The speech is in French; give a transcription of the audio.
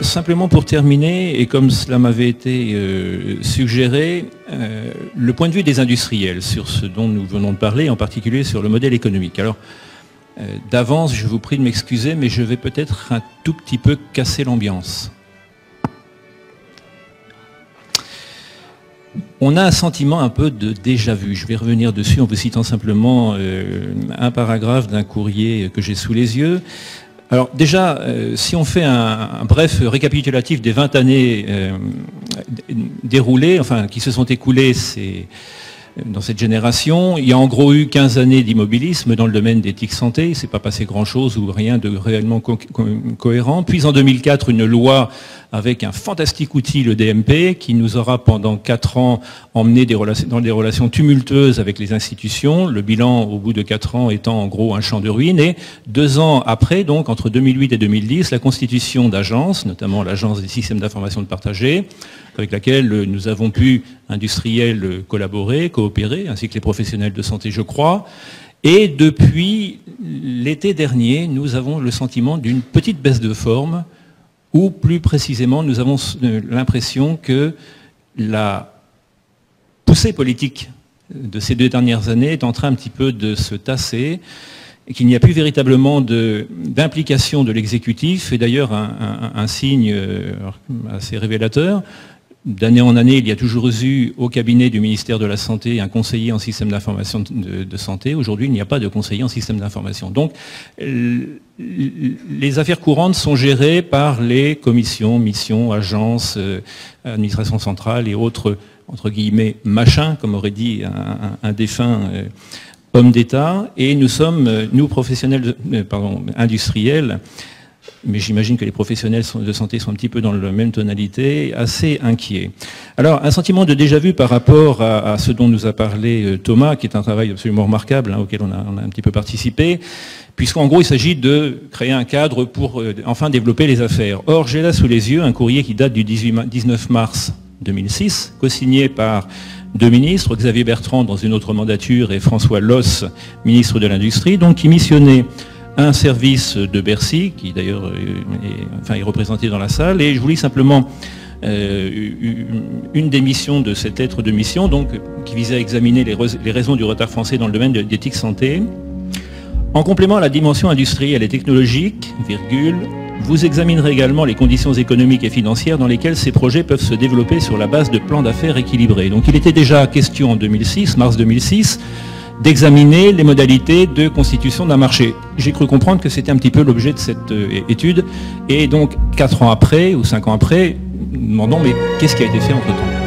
Simplement pour terminer, et comme cela m'avait été suggéré, le point de vue des industriels sur ce dont nous venons de parler, en particulier sur le modèle économique. Alors, d'avance, je vous prie de m'excuser, mais je vais peut-être un tout petit peu casser l'ambiance. On a un sentiment un peu de déjà-vu. Je vais revenir dessus en vous citant simplement un paragraphe d'un courrier que j'ai sous les yeux. Alors déjà, si on fait un bref récapitulatif des 20 années déroulées, enfin qui se sont écoulées dans cette génération, il y a en gros eu 15 années d'immobilisme dans le domaine d'éthique santé, il ne s'est pas passé grand-chose ou rien de réellement cohérent. Puis en 2004, une loi avec un fantastique outil, le DMP, qui nous aura pendant 4 ans emmené dans des relations tumultueuses avec les institutions, le bilan au bout de 4 ans étant en gros un champ de ruines. Et 2 ans après, donc entre 2008 et 2010, la constitution d'agences, notamment l'Agence des systèmes d'information de partagés, avec laquelle nous avons pu, industriels, collaborer, coopérer, ainsi que les professionnels de santé, je crois. Et depuis l'été dernier, nous avons le sentiment d'une petite baisse de forme, ou plus précisément, nous avons l'impression que la poussée politique de ces 2 dernières années est en train un petit peu de se tasser, et qu'il n'y a plus véritablement d'implication de l'exécutif, et d'ailleurs un signe assez révélateur. D'année en année, il y a toujours eu au cabinet du ministère de la Santé un conseiller en système d'information de santé. Aujourd'hui, il n'y a pas de conseiller en système d'information. Donc, les affaires courantes sont gérées par les commissions, missions, agences, administration centrale et autres, entre guillemets, machins, comme aurait dit un défunt homme d'État. Et nous sommes, nous professionnels, industriels, mais j'imagine que les professionnels de santé sont un petit peu dans la même tonalité, assez inquiets. Alors, un sentiment de déjà-vu par rapport à ce dont nous a parlé Thomas, qui est un travail absolument remarquable, auquel on a un petit peu participé, puisqu'en gros, il s'agit de créer un cadre pour enfin développer les affaires. Or, j'ai là sous les yeux un courrier qui date du 19 mars 2006, co-signé par 2 ministres, Xavier Bertrand dans une autre mandature et François Loss, ministre de l'Industrie, donc qui missionnait un service de Bercy, qui d'ailleurs est représenté dans la salle, et je vous lis simplement une des missions de cette lettre de mission, donc, qui visait à examiner les raisons du retard français dans le domaine de l'éthique santé. En complément à la dimension industrielle et technologique, vous examinerez également les conditions économiques et financières dans lesquelles ces projets peuvent se développer sur la base de plans d'affaires équilibrés. Donc il était déjà question en 2006, mars 2006, d'examiner les modalités de constitution d'un marché. J'ai cru comprendre que c'était un petit peu l'objet de cette étude. Et donc, 4 ans après, ou 5 ans après, nous demandons, mais qu'est-ce qui a été fait entre-temps ?